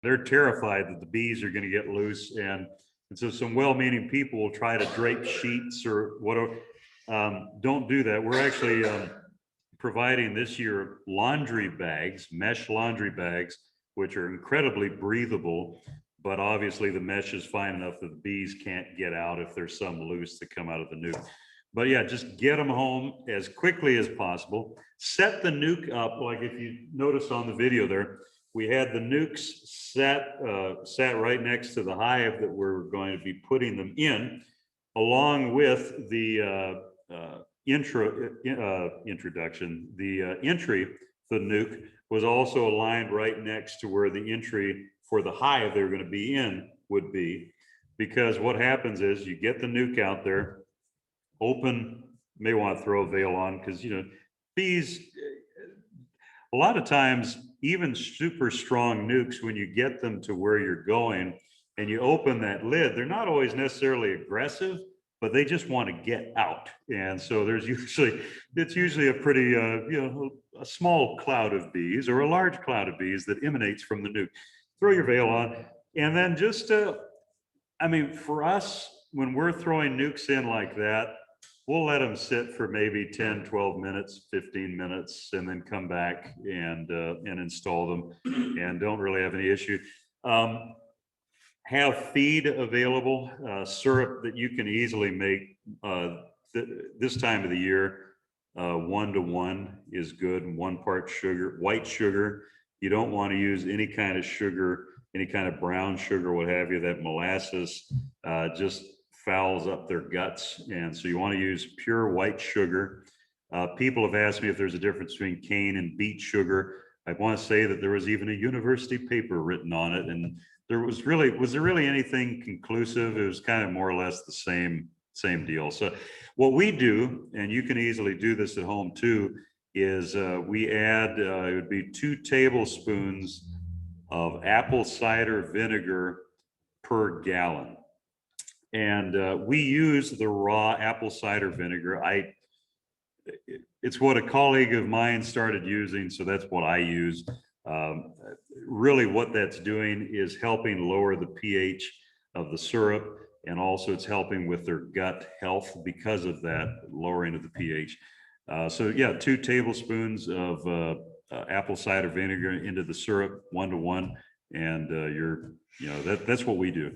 they're terrified that the bees are going to get loose, and so some well-meaning people will try to drape sheets or whatever. Don't do that. We're actually providing this year laundry bags, mesh laundry bags, which are incredibly breathable, but obviously the mesh is fine enough that the bees can't get out if there's some loose that come out of the nuke. But yeah, just get them home as quickly as possible. Set the nuke up, like if you notice on the video there, we had the nukes sat right next to the hive that we're going to be putting them in, along with the introduction. The entry, the nuke, was also aligned right next to where the entry for the hive they're going to be in would be. Because what happens is you get the nuke out there, open, may want to throw a veil on, because bees, a lot of times, even super strong nukes, when you get them to where you're going and you open that lid, they're not always necessarily aggressive, but they just want to get out. And so it's usually a pretty, a small cloud of bees or a large cloud of bees that emanates from the nuke. Throw your veil on. And then just, for us, when we're throwing nukes in like that, we'll let them sit for maybe 10, 12 minutes, 15 minutes, and then come back and install them, and don't really have any issue. Have feed available, syrup that you can easily make this time of the year. 1-to-1 is good. 1 part sugar, white sugar. You don't want to use any kind of sugar, any kind of brown sugar, what have you. That molasses just fouls up their guts, and so you want to use pure white sugar. People have asked me if there's a difference between cane and beet sugar. I want to say that there was even a university paper written on it, and was there really anything conclusive? It was kind of more or less the same deal. So what we do, and you can easily do this at home too, is we add it would be 2 tablespoons of apple cider vinegar per gallon. And we use the raw apple cider vinegar. It's what a colleague of mine started using, so that's what I use. Really what that's doing is helping lower the pH of the syrup, and also it's helping with their gut health because of that lowering of the pH. So yeah, 2 tablespoons of apple cider vinegar into the syrup, 1-to-1, and that's what we do.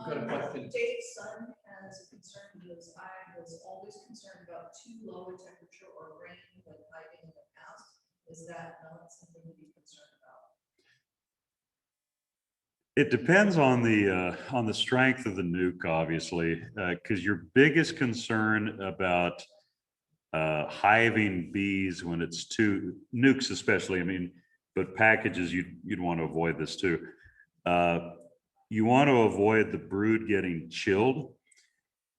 Dave's son has a concern because I was always concerned about too low a temperature or rain when hiving in the past. Is that not something to be concerned about? It depends on the strength of the nuke, obviously, because your biggest concern about hiving bees when it's too nukes, especially, but packages, you'd want to avoid this too. You want to avoid the brood getting chilled.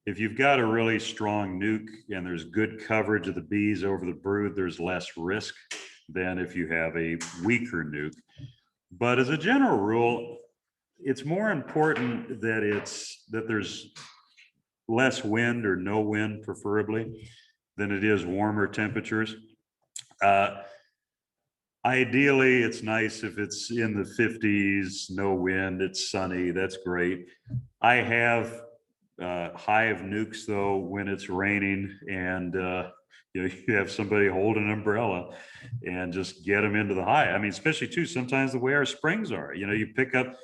If you've got a really strong nuke and there's good coverage of the bees over the brood, there's less risk than if you have a weaker nuke. But as a general rule, it's more important that there's less wind, or no wind preferably, than it is warmer temperatures. Ideally, it's nice if it's in the 50s, no wind, it's sunny, that's great. I have hive nukes though when it's raining, and you have somebody hold an umbrella and just get them into the hive. Especially too, sometimes the way our springs are, you pick up,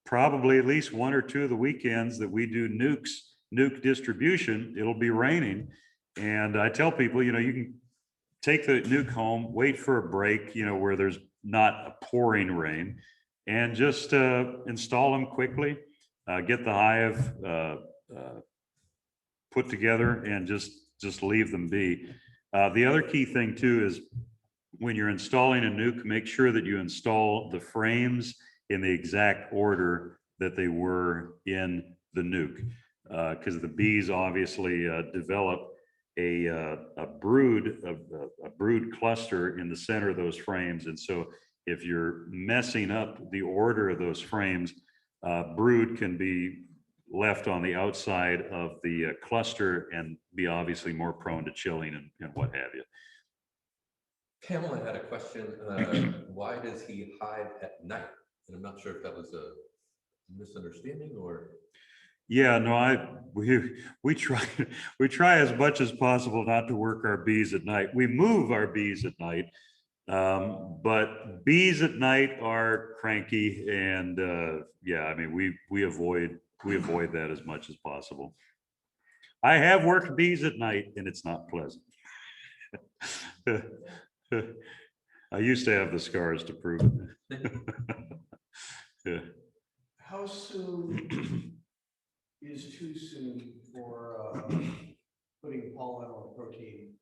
probably at least 1 or 2 of the weekends that we do nuke distribution, it'll be raining. And I tell people, you can take the nuke home, wait for a break, where there's not a pouring rain, and just install them quickly, get the hive put together, and just leave them be. The other key thing too is when you're installing a nuke, make sure that you install the frames in the exact order that they were in the nuke, because the bees obviously develop a brood cluster in the center of those frames. And so if you're messing up the order of those frames, brood can be left on the outside of the cluster and be obviously more prone to chilling and what have you. Pamela had a question. Why does he hive at night? And I'm not sure if that was a misunderstanding or. Yeah, no, we try we try as much as possible not to work our bees at night. We move our bees at night, but bees at night are cranky, and yeah, I mean we avoid that as much as possible. I have worked bees at night, and it's not pleasant. I used to have the scars to prove it. Yeah. How soon is too soon for putting pollen or protein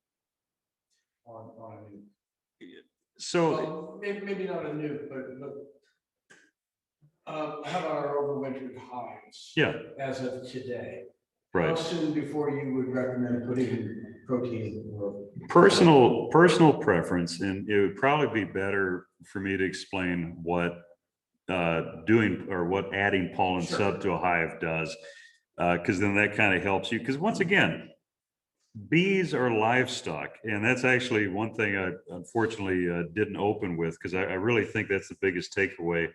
on a nuke? So Well, maybe not a nuke, but how about our overwintered hives? yeah, As of today, how right. soon before you would recommend putting protein or Personal preference, and it would probably be better for me to explain what doing or what adding pollen Sure. sub to a hive does, because then that kind of helps you. Because once again, bees are livestock, and that's actually one thing I unfortunately didn't open with, because I really think that's the biggest takeaway,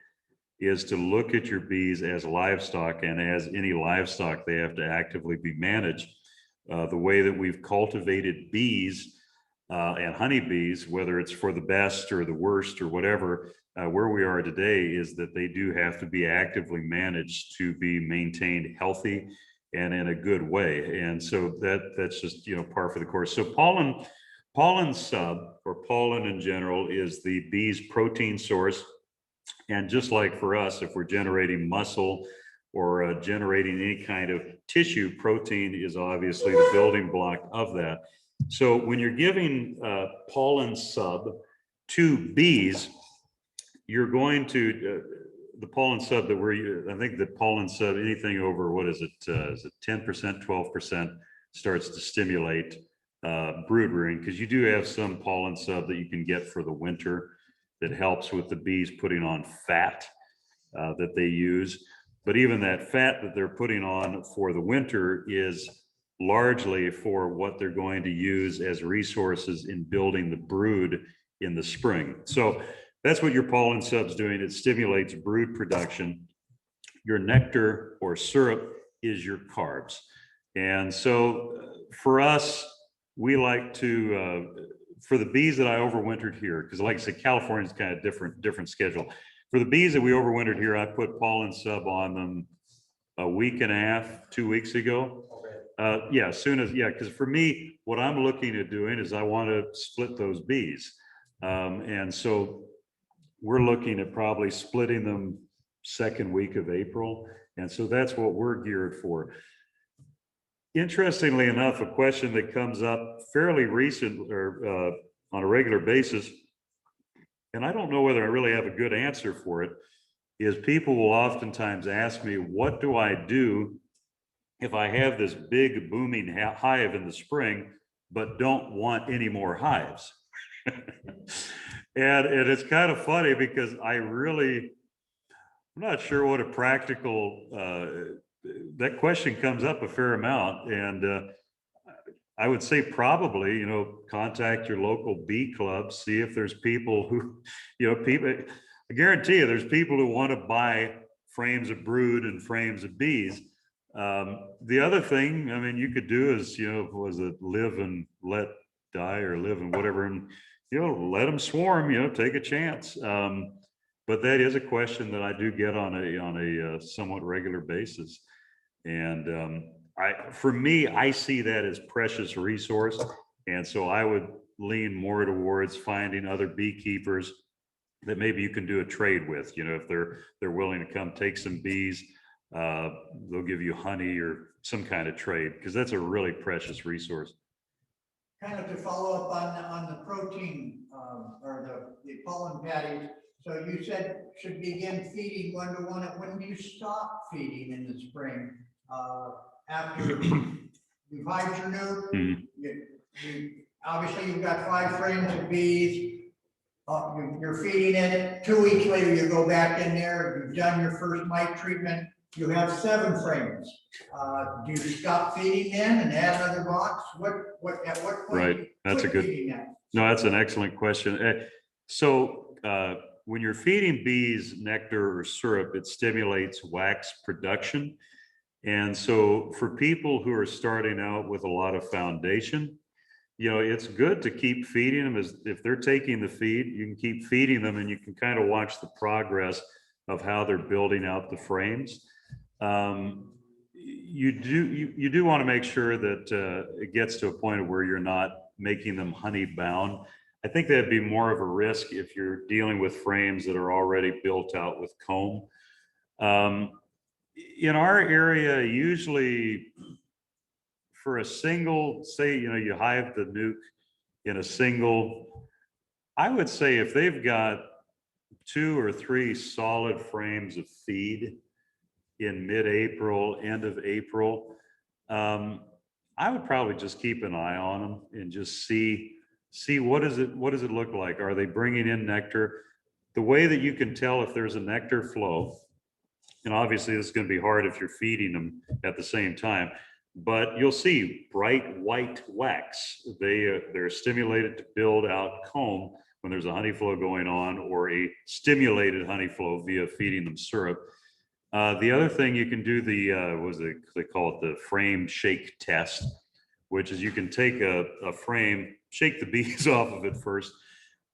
is to look at your bees as livestock, and as any livestock, they have to actively be managed. The way that we've cultivated bees and honeybees, whether it's for the best or the worst or whatever, where we are today is that they do have to be actively managed to be maintained healthy and in a good way. And so that's just, you know, par for the course. So pollen sub, or pollen in general, is the bee's protein source. And just like for us, if we're generating muscle or generating any kind of tissue, protein is obviously the building block of that. So when you're giving pollen sub to bees, you're going to, the pollen sub that I think the pollen sub, anything over, what is it 10%, 12%, starts to stimulate brood rearing, because you do have some pollen sub that you can get for the winter that helps with the bees putting on fat that they use. But even that fat that they're putting on for the winter is largely for what they're going to use as resources in building the brood in the spring. So that's what your pollen sub's doing. It stimulates brood production. Your nectar or syrup is your carbs. And so for us, we like to, for the bees that I overwintered here, because like I said, California's kind of different schedule. For the bees that we overwintered here, I put pollen sub on them a week and a half, 2 weeks ago. Yeah, as soon as, yeah, because for me, what I'm looking at doing is I want to split those bees. And so we're looking at probably splitting them second week of April. And so that's what we're geared for. Interestingly enough, a question that comes up fairly recent or on a regular basis, and I don't know whether I really have a good answer for it, is people will oftentimes ask me, what do I do if I have this big booming hive in the spring, but don't want any more hives? And it's kind of funny, because I'm not sure what a practical, that question comes up a fair amount. And I would say probably, you know, contact your local bee club, see if there's people who, you know, I guarantee you there's people who want to buy frames of brood and frames of bees. The other thing, I mean, you could do is, you know, was it live and let die, or live and whatever, and, you know, let them swarm, you know, take a chance. But that is a question that I do get on a somewhat regular basis. And for me, I see that as precious resource. And so I would lean more towards finding other beekeepers that maybe you can do a trade with. You know, if they're willing to come take some bees, they'll give you honey or some kind of trade, because that's a really precious resource. Kind of to follow up on the protein or the pollen patties. So you said should begin feeding 1-to-1. When do you stop feeding in the spring? After you've hived your nuke, obviously you've got 5 frames of bees. You're feeding it. 2 weeks later, you go back in there. You've done your first mite treatment. You have 7 frames. Do you stop feeding then and add another box? At what point? Right. That's a good. Feeding that? No, that's an excellent question. So when you're feeding bees nectar or syrup, it stimulates wax production. And so for people who are starting out with a lot of foundation, it's good to keep feeding them. As if they're taking the feed, you can keep feeding them and you can kind of watch the progress of how they're building out the frames. You do want to make sure that it gets to a point of where you're not making them honey bound. I think that'd be more of a risk if you're dealing with frames that are already built out with comb. In our area, usually for a single, say, you hive the nuke in a single, I would say if they've got 2 or 3 solid frames of feed in mid-April, end of April, I would probably just keep an eye on them and just see what does it look like? Are they bringing in nectar? The way that you can tell if there's a nectar flow, and obviously this is going to be hard if you're feeding them at the same time, but you'll see bright white wax. They're stimulated to build out comb when there's a honey flow going on, or a stimulated honey flow via feeding them syrup. The other thing you can do, they call it the frame shake test, which is you can take a frame, shake the bees off of it first,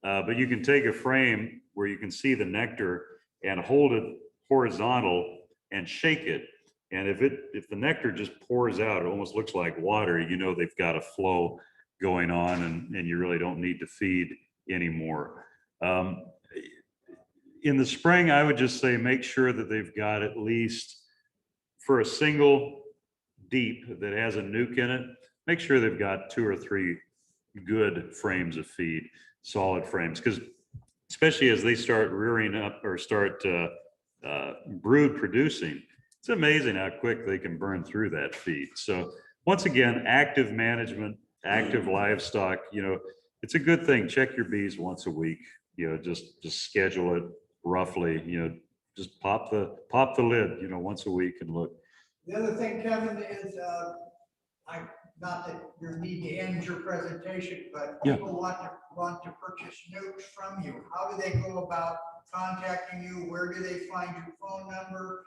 but you can take a frame where you can see the nectar and hold it horizontal and shake it. And if the nectar just pours out, it almost looks like water, they've got a flow going on, and you really don't need to feed anymore. In the spring, I would just say make sure that they've got at least, for a single deep that has a nuke in it, make sure they've got 2 or 3 good frames of feed, solid frames, because especially as they start rearing up or start brood producing, it's amazing how quick they can burn through that feed. So once again, active management, active livestock, it's a good thing. Check your bees once a week, just schedule it roughly, just pop the lid, once a week and look. The other thing, Kevin, is, not that you need to end your presentation, but Yeah. people want to purchase nukes from you. How do they go about contacting you? Where do they find your phone number?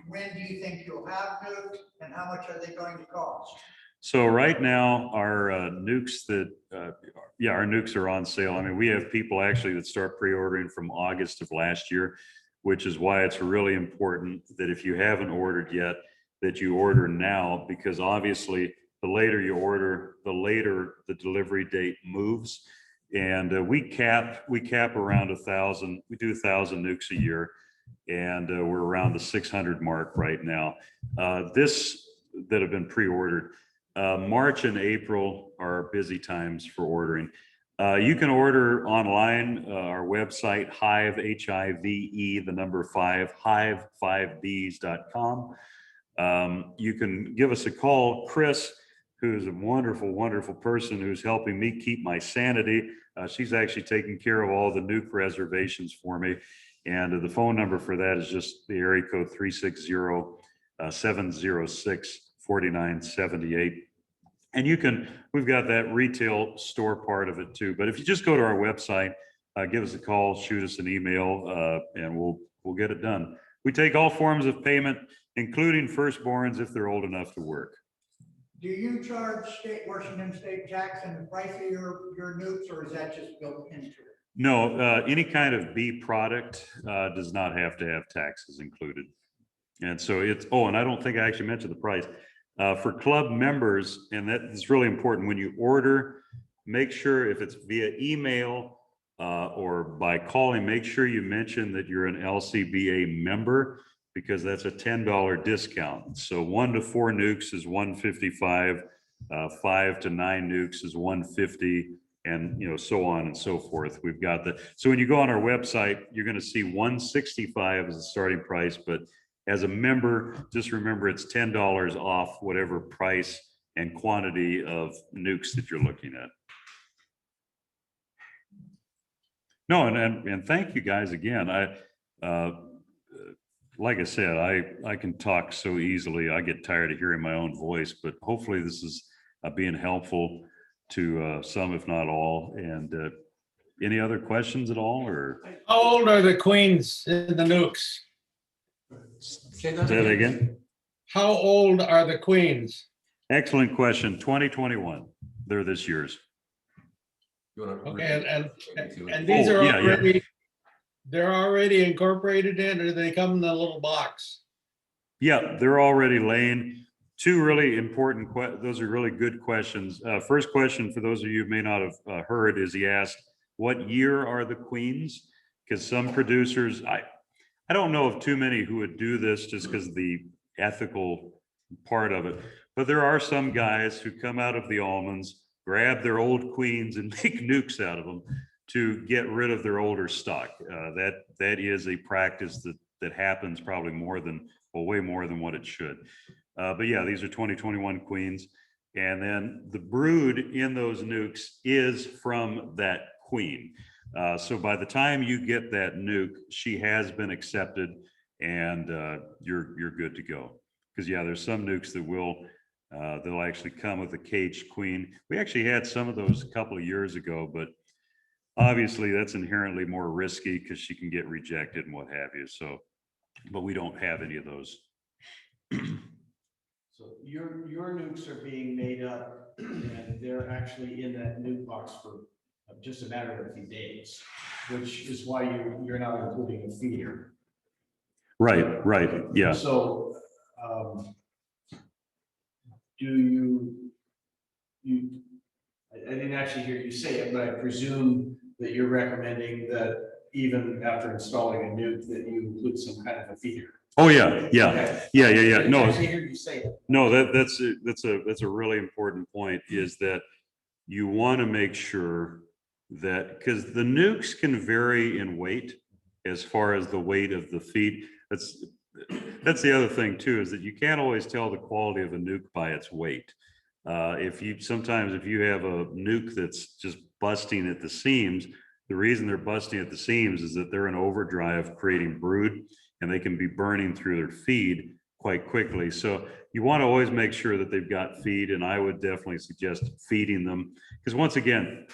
When do you think you'll have nukes, and how much are they going to cost? So right now, our nukes our nukes are on sale. I mean, we have people actually that start pre-ordering from August of last year, which is why it's really important that if you haven't ordered yet, that you order now, because obviously the later you order, the later the delivery date moves. And we cap around 1,000. We do 1,000 nukes a year, and we're around the 600 mark right now. This that have been pre-ordered. March and April are busy times for ordering. You can order online, our website, Hive, Hive, the number 5, hive5bee'z.com. You can give us a call. Chris, who's a wonderful, wonderful person who's helping me keep my sanity. She's actually taking care of all the nuke reservations for me. And the phone number for that is just the area code 360-706-4978. And we've got that retail store part of it too. But if you just go to our website, give us a call, shoot us an email, and we'll get it done. We take all forms of payment, including firstborns if they're old enough to work. Do you charge Washington state tax in the price of your nukes, or is that just built into it? No, any kind of bee product does not have to have taxes included. And so and I don't think I actually mentioned the price. For club members, and that is really important, when you order, make sure if it's via email or by calling, make sure you mention that you're an LCBA member, because that's a $10 discount. So 1 to 4 nukes is $155, 5 to 9 nukes is $150, and so on and so forth. We've got that. So when you go on our website, you're going to see $165 as the starting price, but as a member, just remember it's $10 off whatever price and quantity of nukes that you're looking at. No, and thank you guys again. Like I said, I can talk so easily. I get tired of hearing my own voice, but hopefully this is being helpful to some, if not all. And any other questions at all, or How old are the queens in the nukes? Say say that again? How old are the queens? Excellent question. 2021. They're this year's. You wanna Okay, repeat? and these Oh, are yeah, yeah. already, they're already incorporated in, or do they come in a little box? Yeah, they're already laying. Two really important, those are really good questions. First question, for those of you who may not have heard, is he asked, what year are the queens? Because some producers, I don't know of too many who would do this just because of the ethical part of it. But there are some guys who come out of the almonds, grab their old queens and make nukes out of them to get rid of their older stock. That is a practice that happens probably way more than what it should. But yeah, these are 2021 queens. And then the brood in those nukes is from that queen. So by the time you get that nuke, she has been accepted and you're good to go. Because yeah, there's some nukes that they'll actually come with a caged queen. We actually had some of those a couple of years ago, but obviously that's inherently more risky because she can get rejected and what have you. So, but we don't have any of those. So your nukes are being made up and they're actually in that nuke box for just a matter of a few days, which is why you're not including a feeder. Right, yeah. So, do I didn't actually hear you say it, but I presume that you're recommending that even after installing a nuke, that you include some kind of a feeder. Oh yeah. Okay. Yeah. I didn't No, actually hear you say it. no, that's a really important point, is that you want to make sure that, because the nukes can vary in weight as far as the weight of the feed. That's the other thing too, is that you can't always tell the quality of a nuke by its weight. Sometimes if you have a nuke that's just busting at the seams, the reason they're busting at the seams is that they're in overdrive creating brood, and they can be burning through their feed quite quickly. So you want to always make sure that they've got feed, and I would definitely suggest feeding them, because once again,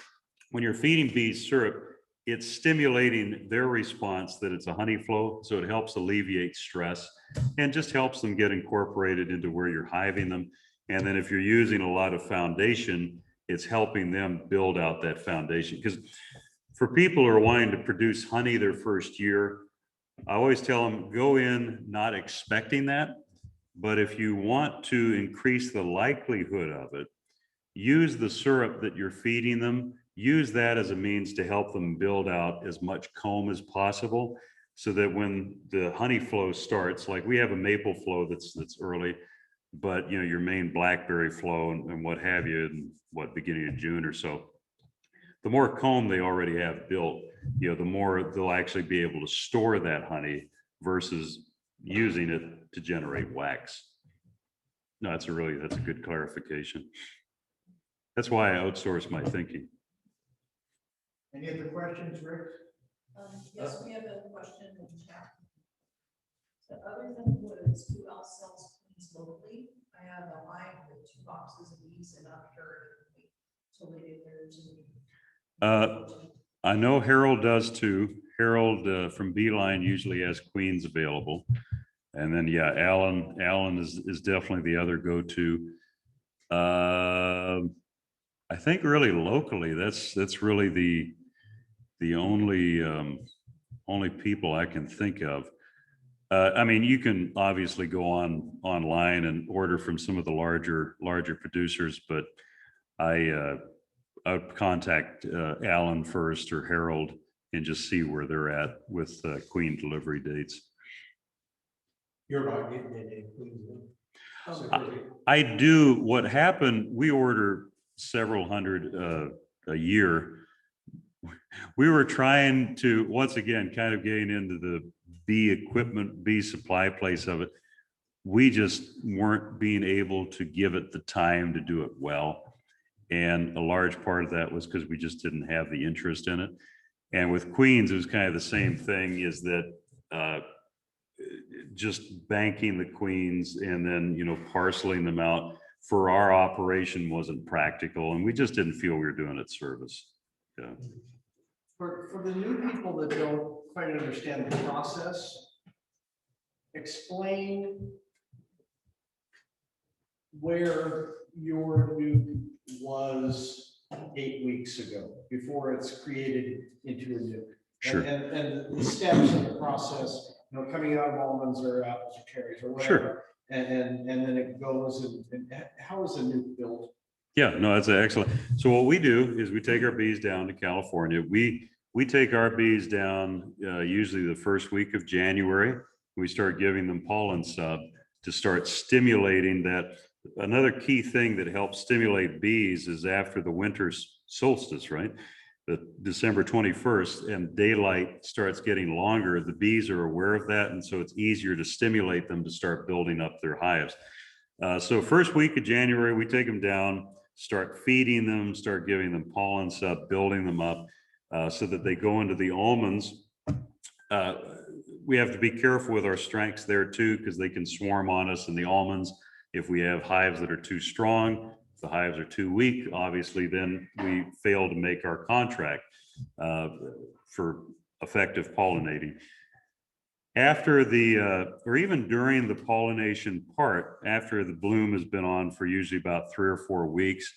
when you're feeding bees syrup, it's stimulating their response that it's a honey flow. So it helps alleviate stress and just helps them get incorporated into where you're hiving them. And then if you're using a lot of foundation, it's helping them build out that foundation. Because for people who are wanting to produce honey their first year, I always tell them, go in not expecting that. But if you want to increase the likelihood of it, use the syrup that you're feeding them, use that as a means to help them build out as much comb as possible, so that when the honey flow starts, like we have a maple flow that's early, but your main blackberry flow and what have you, in beginning of June or so, the more comb they already have built, the more they'll actually be able to store that honey versus using it to generate wax. No, that's a good clarification. That's why I outsource my thinking. Any other questions, Rick? Yes, we have a question in the chat. So other than woods, who else sells queens locally? I have a hive with 2 boxes of these, and I'm sure till they get theirs. I know Harold does too. Harold from Beeline usually has queens available. And then, yeah, Alan is definitely the other go-to. I think really locally, that's really the only people I can think of. I mean, you can obviously go online and order from some of the larger producers, but I'd contact Alan first or Harold and just see where they're at with queen delivery dates. You're about getting it included. I do. What happened, we order several hundred a year. We were trying to, once again, kind of getting into the bee equipment, bee supply place of it. We just weren't being able to give it the time to do it well. And a large part of that was because we just didn't have the interest in it. And with queens, it was kind of the same thing, is that just banking the queens and then, parceling them out. for our operation wasn't practical, and we just didn't feel we were doing it service. Yeah. For the new people that don't quite understand the process, explain where your nuke was 8 weeks ago, before it's created into a nuke. Sure. And the steps of the process, you know, coming out of almonds or apples or cherries or whatever. Sure. And then it goes and how is a nuke built? Yeah, no, that's excellent. So what we do is we take our bees down to California. We take our bees down usually the first week of January. We start giving them pollen sub to start stimulating that. Another key thing that helps stimulate bees is after the winter solstice, right? The December 21st, and daylight starts getting longer. The bees are aware of that, and so it's easier to stimulate them to start building up their hives. So first week of January, we take them down, start feeding them, start giving them pollen sub, building them up so that they go into the almonds. We have to be careful with our strengths there too, because they can swarm on us in the almonds. If we have hives that are too strong, if the hives are too weak, obviously then we fail to make our contract for effective pollinating. After the, or even during the pollination part, after the bloom has been on for usually about 3 or 4 weeks,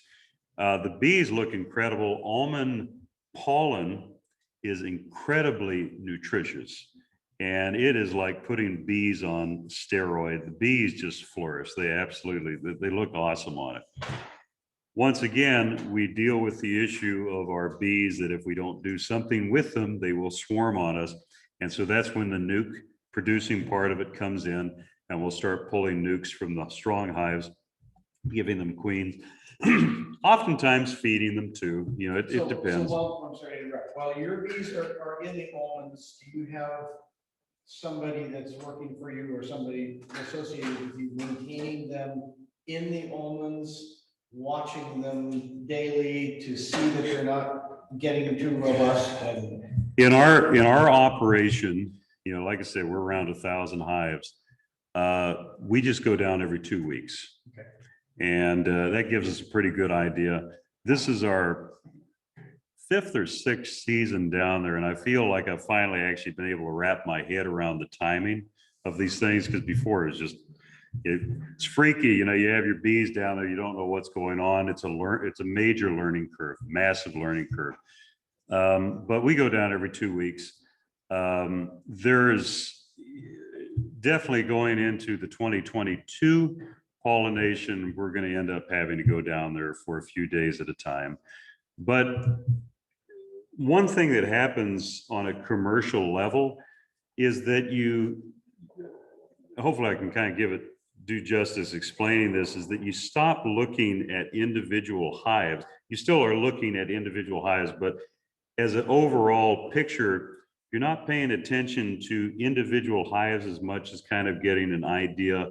the bees look incredible. Almond pollen is incredibly nutritious. And it is like putting bees on steroid. The bees just flourish. They absolutely, they look awesome on it. Once again, we deal with the issue of our bees that if we don't do something with them, they will swarm on us. And so that's when the nuke producing part of it comes in, and we'll start pulling nukes from the strong hives, giving them queens, oftentimes feeding them too. You know, it depends. So while, I'm sorry to interrupt. While your bees are in the almonds, do you have somebody that's working for you or somebody associated with you maintaining them in the almonds, watching them daily to see that they're not getting too robust? And in our operation, you know, like I said, we're around 1,000 hives. We just go down every 2 weeks. Okay. And that gives us a pretty good idea. This is our 5th or 6th season down there, and I feel like I've finally actually been able to wrap my head around the timing of these things, because before it was just, it's freaky. You know, you have your bees down there, you don't know what's going on. It's a major learning curve, massive learning curve. But we go down every 2 weeks. There's definitely going into the 2022 pollination, we're going to end up having to go down there for a few days at a time. But one thing that happens on a commercial level is that hopefully I can kind of do justice explaining this, is that you stop looking at individual hives. You still are looking at individual hives, but as an overall picture, you're not paying attention to individual hives as much as kind of getting an idea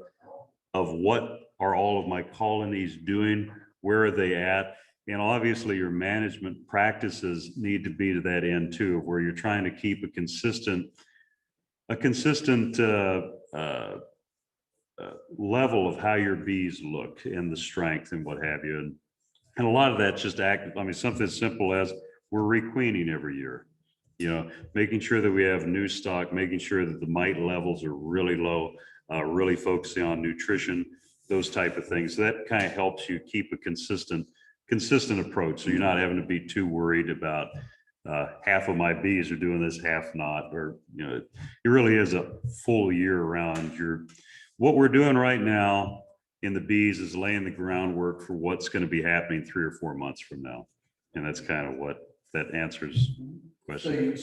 of what are all of my colonies doing, where are they at? And obviously your management practices need to be to that end too, where you're trying to keep a consistent level of how your bees look and the strength and what have you. And a lot of that's just something as simple as we're requeening every year, you know, making sure that we have new stock, making sure that the mite levels are really low, really focusing on nutrition, those type of things. So that kind of helps you keep a consistent approach. So you're not having to be too worried about half of my bees are doing this, half not, or, you know, it really is a full year round. What we're doing right now in the bees is laying the groundwork for what's going to be happening 3 or 4 months from now. And that's kind of what that answers the so question.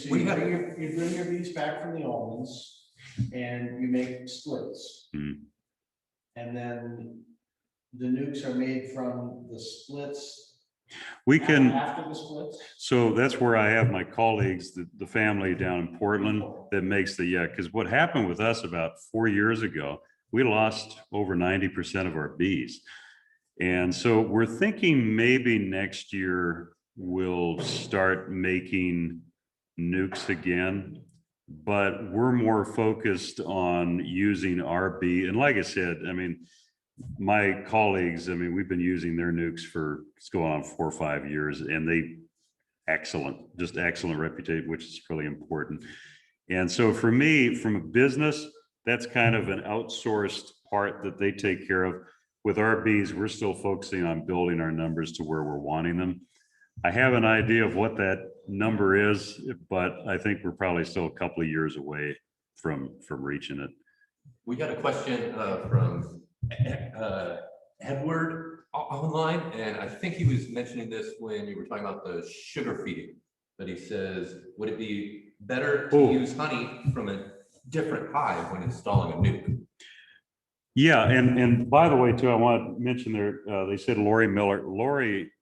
you bring your bees back from the almonds and you make splits. Mhm. And then the nukes are made from the splits We can, after the splits. so that's where I have my colleagues, the family down in Portland that makes because what happened with us about 4 years ago, we lost over 90% of our bees. And so we're thinking maybe next year we'll start making nukes again, but we're more focused on using our bee. And like I said, I mean, my colleagues, I mean, we've been using their nukes for, it's going on 4 or 5 years, and they just excellent reputation, which is really important. And so for me, from a business, that's kind of an outsourced part that they take care of. With our bees, we're still focusing on building our numbers to where we're wanting them. I have an idea of what that number is, but I think we're probably still a couple of years away from reaching it. We got a question from Edward online, and I think he was mentioning this when you were talking about the sugar feeding. But he says, would it be better to use honey from a different hive when installing a nuke? Yeah, and by the way, too, I want to mention there, they said Lori Miller. Lori,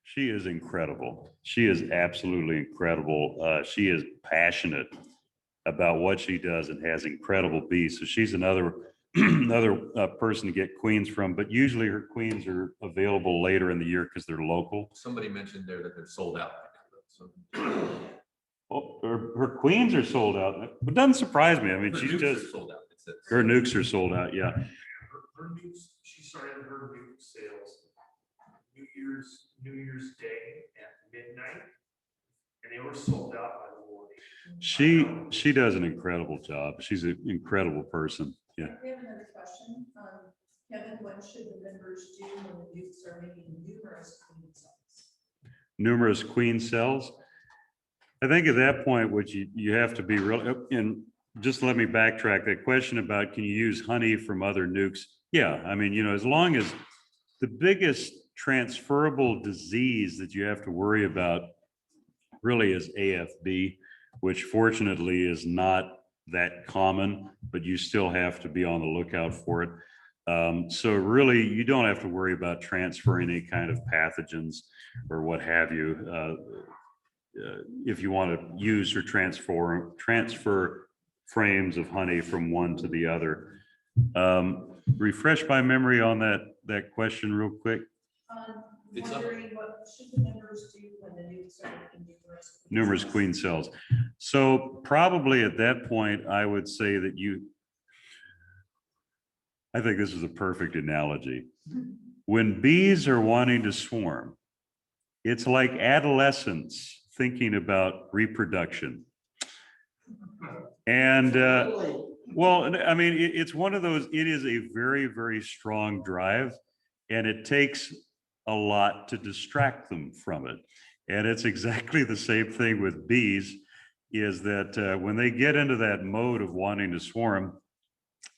she is incredible. She is absolutely incredible. She is passionate about what she does and has incredible bees. So she's another person to get queens from, but usually her queens are available later in the year because they're local. Somebody mentioned there that they're sold out right now. So. Oh, her queens are sold out. It doesn't surprise me. I mean, Her she's nukes just are sold out. her nukes are sold out. Yeah. Her nukes, she started her nuke sales New Year's Day at midnight, and they were sold out by the morning. She does an incredible job. She's an incredible person. Yeah. We have another question. Kevin, what should the members do when the nukes are making numerous queen cells? Numerous queen cells. I think at that point, what you have to be real, and just let me backtrack that question about, can you use honey from other nukes? Yeah, I mean, as long as the biggest transferable disease that you have to worry about really is AFB, which fortunately is not that common, but you still have to be on the lookout for it. So really, you don't have to worry about transferring any kind of pathogens or what have you. If you want to use or transfer frames of honey from one to the other. Refresh my memory on that question real quick. Wondering what should the members do when the nukes are making numerous queen cells. So probably at that point, I would say that I think this is a perfect analogy. When bees are wanting to swarm, it's like adolescents thinking about reproduction. And well, I mean, it's one of those, it is a very, very strong drive, and it takes a lot to distract them from it. And it's exactly the same thing with bees, is that when they get into that mode of wanting to swarm,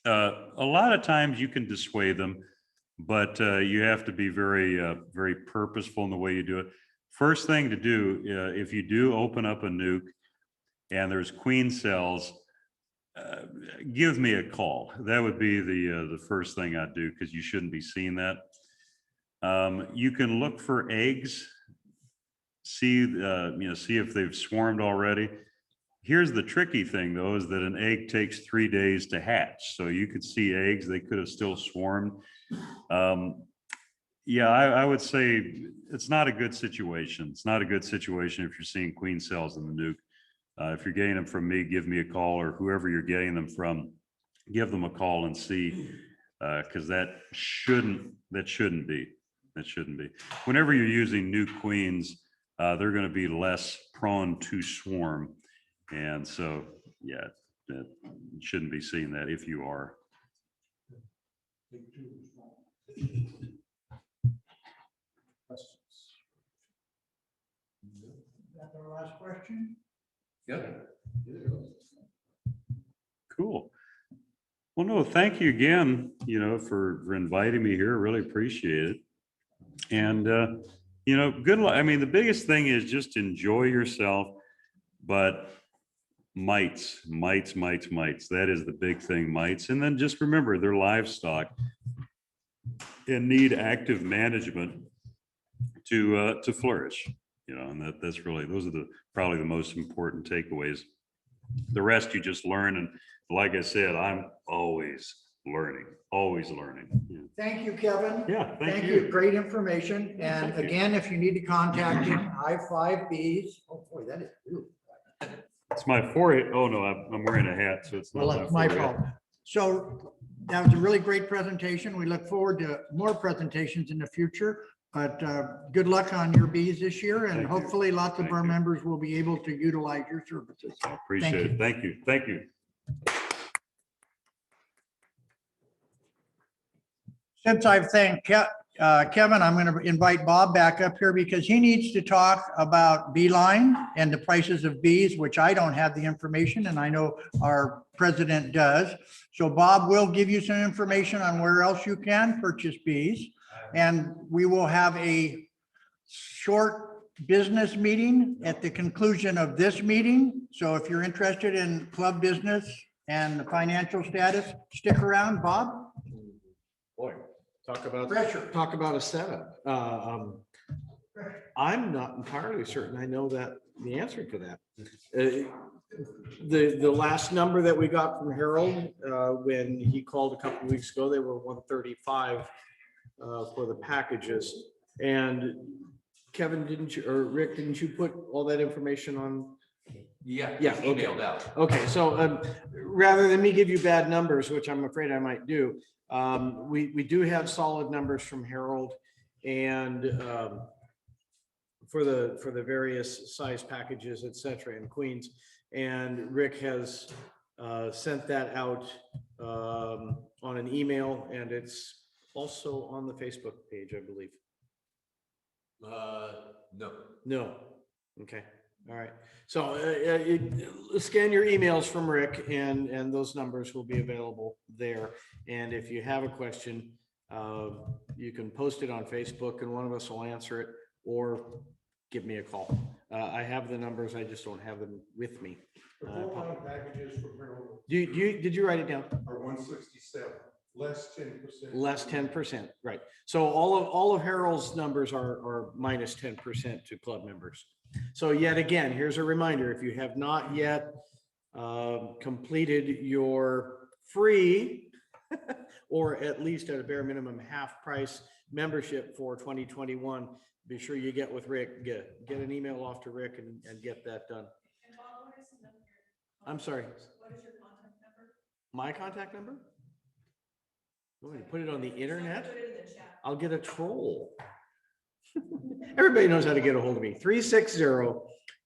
a lot of times you can dissuade them, but you have to be very, very purposeful in the way you do it. First thing to do, if you do open up a nuke and there's queen cells, give me a call. That would be the first thing I'd do, because you shouldn't be seeing that. You can look for eggs, see if they've swarmed already. Here's the tricky thing, though, is that an egg takes 3 days to hatch. So you could see eggs, they could have still swarmed. Yeah, I would say it's not a good situation. It's not a good situation if you're seeing queen cells in the nuke. If you're getting them from me, give me a call, or whoever you're getting them from, give them a call and see, because that shouldn't be. Whenever you're using nuke queens, they're going to be less prone to swarm. And so, yeah, you shouldn't be seeing that if you are. Is that the last question? Yeah. Cool. Well, no, thank you again, for inviting me here. Really appreciate it. And, good luck. I mean, the biggest thing is just enjoy yourself, but mites. That is the big thing, mites. And then just remember, they're livestock and need active management to flourish, and that's really, those are probably the most important takeaways. The rest you just learn. And like I said, I'm always learning. Yeah. Thank you, Kevin. Yeah, thank you. you. Great information. And Thank you. again, if you need to contact him, Hive5Bee'z. Oh, boy, that is beautiful. It's my forehead. Oh, no, I'm wearing a hat, so it's not Well, that's my forehead. fault. So that was a really great presentation. We look forward to more presentations in the future. But good luck on your bees this year, and Thank you. hopefully lots of Thank our you. members will be able to utilize your services. Appreciate it. Thank you. Thank you. Since I've thanked Kevin, I'm going to invite Bob back up here because he needs to talk about Beeline and the prices of bees, which I don't have the information, and I know our president does. So Bob will give you some information on where else you can purchase bees. And we will have a short business meeting at the conclusion of this meeting. So if you're interested in club business and the financial status, stick around, Bob. Boy, talk about Pressure. talk about a setup. I'm not entirely certain I know that the answer to that. The last number that we got from Harold when he called a couple of weeks ago, they were 135 for the packages. And Kevin, didn't you, or Rick, didn't you put all that information on? Yeah, Yeah, it's okay. emailed out. Okay, so rather than me give you bad numbers, which I'm afraid I might do, we do have solid numbers from Harold, and for the various size packages, et cetera, in Queens. And Rick has sent that out on an email, and it's also on the Facebook page, I believe. No. No. Okay. All right. So scan your emails from Rick, and those numbers will be available there. And if you have a question, you can post it on Facebook and one of us will answer it, or give me a call. I have the numbers. I just don't have them with me. Packages from Harold Did you write it down? are 167, less 10%. Less 10%, right? So all of Harold's numbers are minus 10% to club members. So yet again, here's a reminder: if you have not yet completed your free, or at least at a bare minimum half price membership for 2021, be sure you get with Rick. Get an email off to Rick and get that done. And Bob, what is the number? I'm sorry. What is your contact number? My contact number? You want me to put it on the internet? Put it in the chat. I'll get a troll. Everybody knows how to get a hold of me.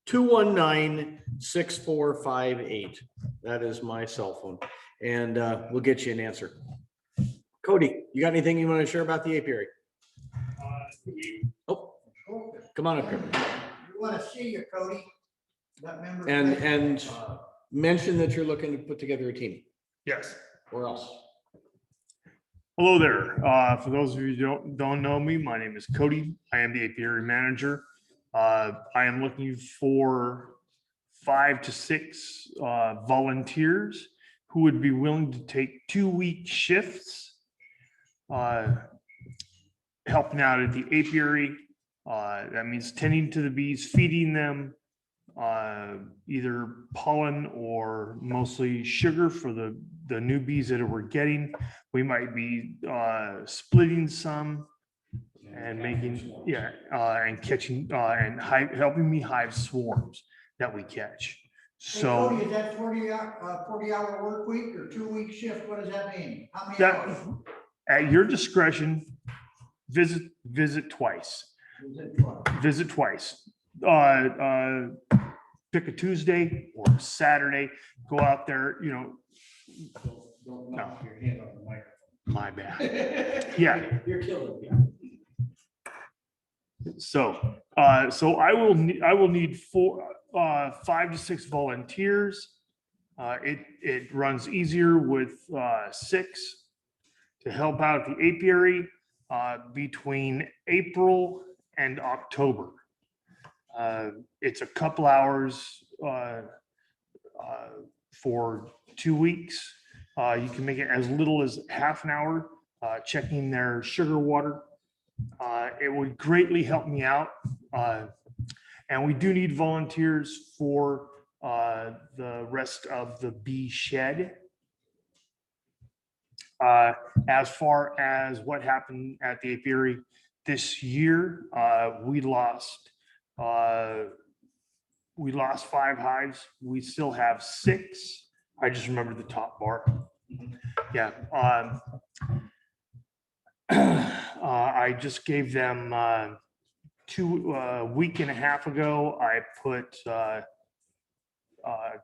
360-219-6458. That is my cell phone. And we'll get you an answer. Cody, you got anything you want to share about the apiary? Oh, come on up here. We want to see you, Cody. That member. And mention that you're looking to put together a team. Yes. Or else. Hello there. For those of you who don't know me, my name is Cody. I am the apiary manager. I am looking for 5 to 6 volunteers who would be willing to take 2-week shifts, helping out at the apiary. That means tending to the bees, feeding them either pollen or mostly sugar for the new bees that we're getting. We might be splitting some and making, and catching and helping me hive swarms that we catch. Hey, So Cody, is that 40-hour work week or 2-week shift? What does that mean? How many that, hours? at your discretion, visit twice. Visit twice. Pick a Tuesday or a Saturday. Go out there. Don't knock your hand on the microphone. My bad. Yeah. You're killing me. So I will need 5 to 6 volunteers. It runs easier with 6 to help out at the apiary between April and October. It's a couple hours for 2 weeks. You can make it as little as half an hour checking their sugar water. It would greatly help me out. And we do need volunteers for the rest of the bee shed. As far as what happened at the apiary this year, we lost 5 hives. We still have 6. I just remembered the top bar. Yeah. I just gave them 2 week and a half ago. I put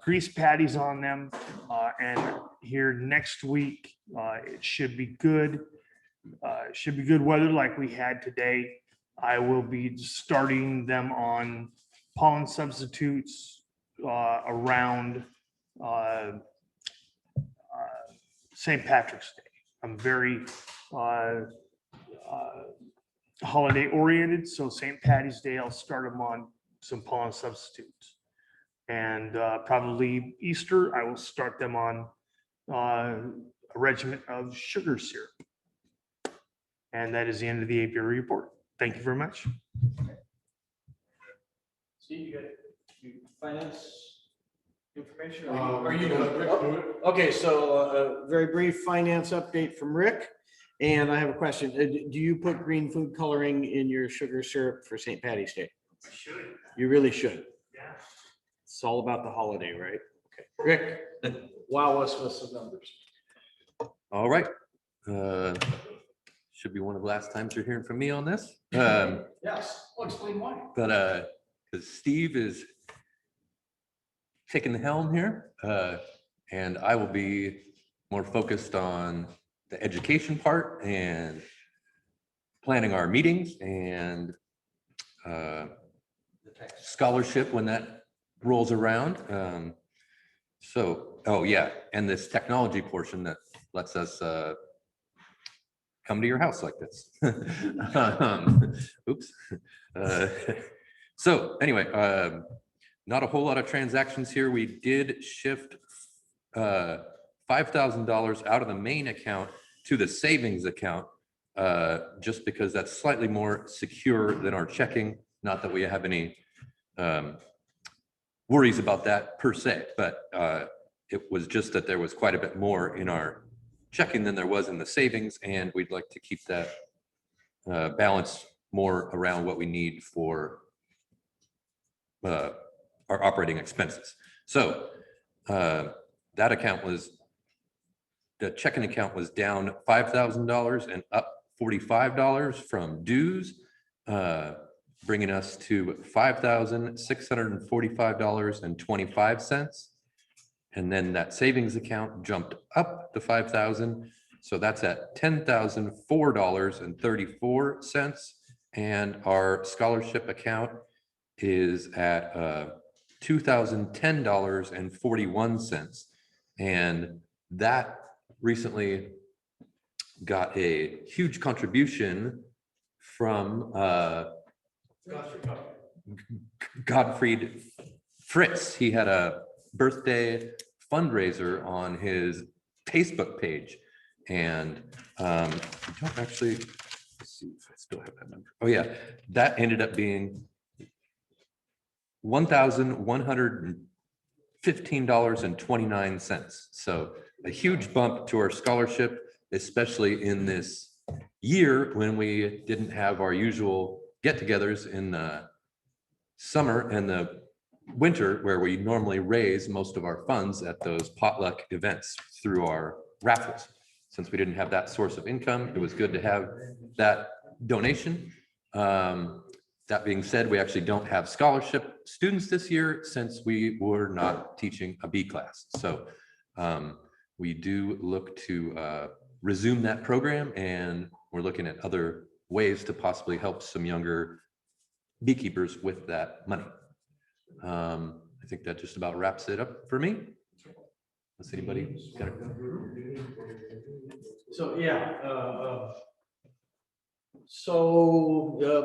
grease patties on them, and here next week it should be good. Should be good weather like we had today. I will be starting them on pollen substitutes around St. Patrick's Day. I'm very holiday oriented, so St. Patty's Day, I'll start them on some pollen substitutes. And probably Easter, I will start them on a regimen of sugar syrup. And that is the end of the apiary report. Thank you very much. Steve, you got finance information? Are you gonna Rick do it? Okay, so a very brief finance update from Rick. And I have a question. Do you put green food coloring in your sugar syrup for St. Patty's Day? Should. You really should. Yeah. It's all about the holiday, right? Okay, Rick, wow us with some numbers. All right. Should be one of the last times you're hearing from me on this. Yes, I'll explain why. But because Steve is taking the helm here, and I will be more focused on the education part and planning our meetings and scholarship when that rolls around. Oh yeah, and this technology portion that lets us come to your house like this. Oops. So anyway, not a whole lot of transactions here. We did shift $5,000 out of the main account to the savings account, just because that's slightly more secure than our checking. Not that we have any worries about that per se, but it was just that there was quite a bit more in our checking than there was in the savings, and we'd like to keep that balance more around what we need for our operating expenses. So that account was, the checking account was down $5,000 and up $45 from dues, bringing us to $5,645.25. And then that savings account jumped up to $5,000. So that's at $10,004.34. And our scholarship account is at $2,010.41. And that recently got a huge contribution from Godfried Fritz. He had a birthday fundraiser on his Facebook page, and I don't actually, let's see if I still have that number. Oh yeah, that ended up being $1,115.29. So a huge bump to our scholarship, especially in this year when we didn't have our usual get-togethers in the summer and the winter, where we normally raise most of our funds at those potluck events through our raffles. Since we didn't have that source of income, it was good to have that donation. That being said, we actually don't have scholarship students this year since we were not teaching a bee class. So we do look to resume that program, and we're looking at other ways to possibly help some younger beekeepers with that money. I think that just about wraps it up for me. Unless anybody got it. So, yeah.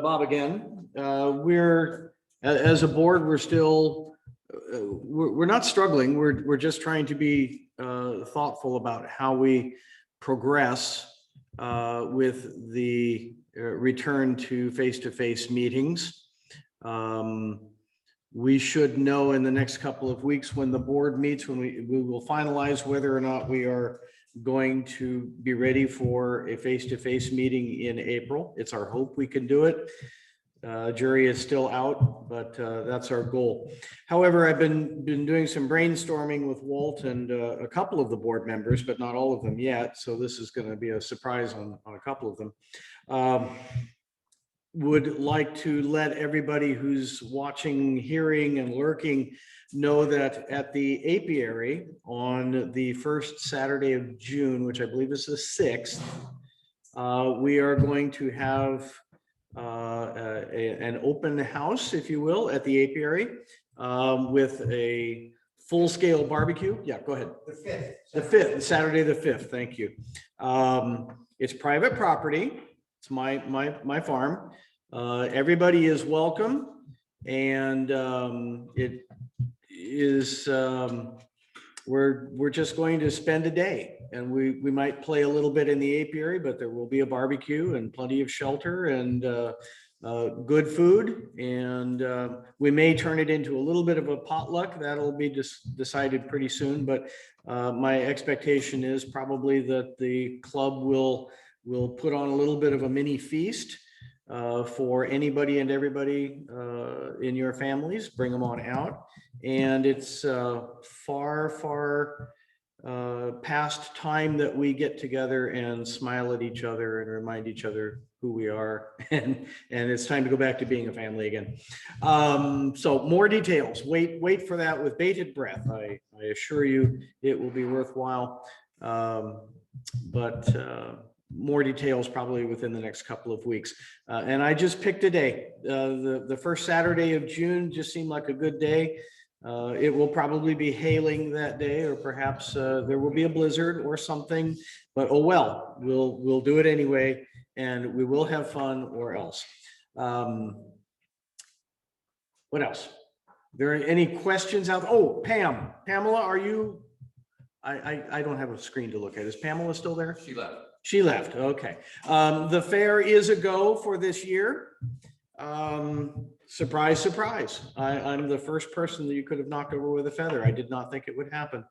Bob, again, we're, as a board, we're still, we're not struggling. We're just trying to be thoughtful about how we progress with the return to face-to-face meetings. We should know in the next couple of weeks when the board meets, when we will finalize whether or not we are going to be ready for a face-to-face meeting in April. It's our hope we can do it. Jury is still out, but that's our goal. However, I've been doing some brainstorming with Walt and a couple of the board members, but not all of them yet. So this is going to be a surprise on a couple of them. Would like to let everybody who's watching, hearing, and lurking know that at the apiary on the first Saturday of June, which I believe is the 6th, we are going to have an open house, if you will, at the apiary with a full-scale barbecue. Yeah, go ahead. The 5th. The 5th, Saturday the 5th. Thank you. It's private property. It's my farm. Everybody is welcome, and it is we're just going to spend a day, and we might play a little bit in the apiary, but there will be a barbecue and plenty of shelter and good food, and we may turn it into a little bit of a potluck. That'll be decided pretty soon, but my expectation is probably that the club will put on a little bit of a mini feast for anybody and everybody in your families. Bring them on out. And it's far past time that we get together and smile at each other and remind each other who we are. And it's time to go back to being a family again. So more details. Wait for that with bated breath. I assure you it will be worthwhile. But more details probably within the next couple of weeks. And I just picked a day. The first Saturday of June just seemed like a good day. It will probably be hailing that day, or perhaps there will be a blizzard or something, but oh well, we'll do it anyway, and we will have fun, or else. What else? There are any questions out? Oh, Pamela, are you? I don't have a screen to look at. Is Pamela still there? She left. She left. Okay. The fair is a go for this year. Surprise, surprise. I'm the first person that you could have knocked over with a feather. I did not think it would happen.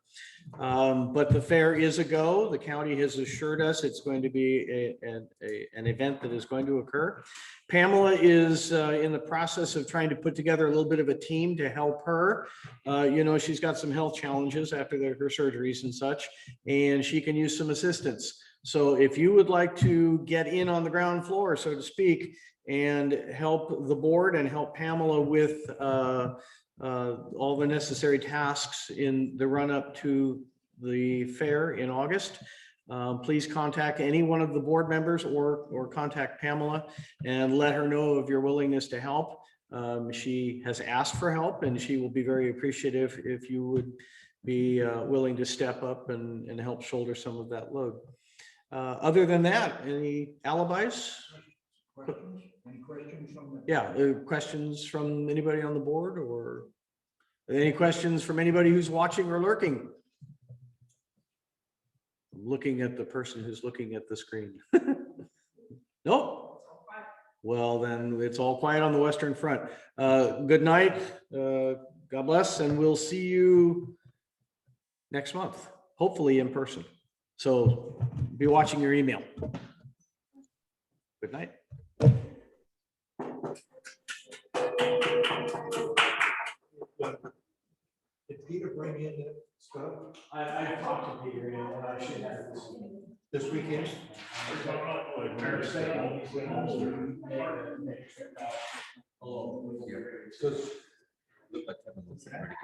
But the fair is a go. The county has assured us it's going to be an event that is going to occur. Pamela is in the process of trying to put together a little bit of a team to help her. She's got some health challenges after her surgeries and such, and she can use some assistance. So if you would like to get in on the ground floor, so to speak, and help the board and help Pamela with all the necessary tasks in the run up to the fair in August, please contact any one of the board members or contact Pamela and let her know of your willingness to help. She has asked for help, and she will be very appreciative if you would be willing to step up and help shoulder some of that load. Other than that, any alibis? Questions? Any questions from the? Yeah, questions from anybody on the board, or any questions from anybody who's watching or lurking? I'm looking at the person who's looking at the screen. Nope. Well, then it's all quiet on the Western Front. Good night. God bless, and we'll see you next month, hopefully in person. So be watching your email. Good night. Did Peter bring in the stuff I talked to Peter, and I should have this weekend? Looked like Kevin was there.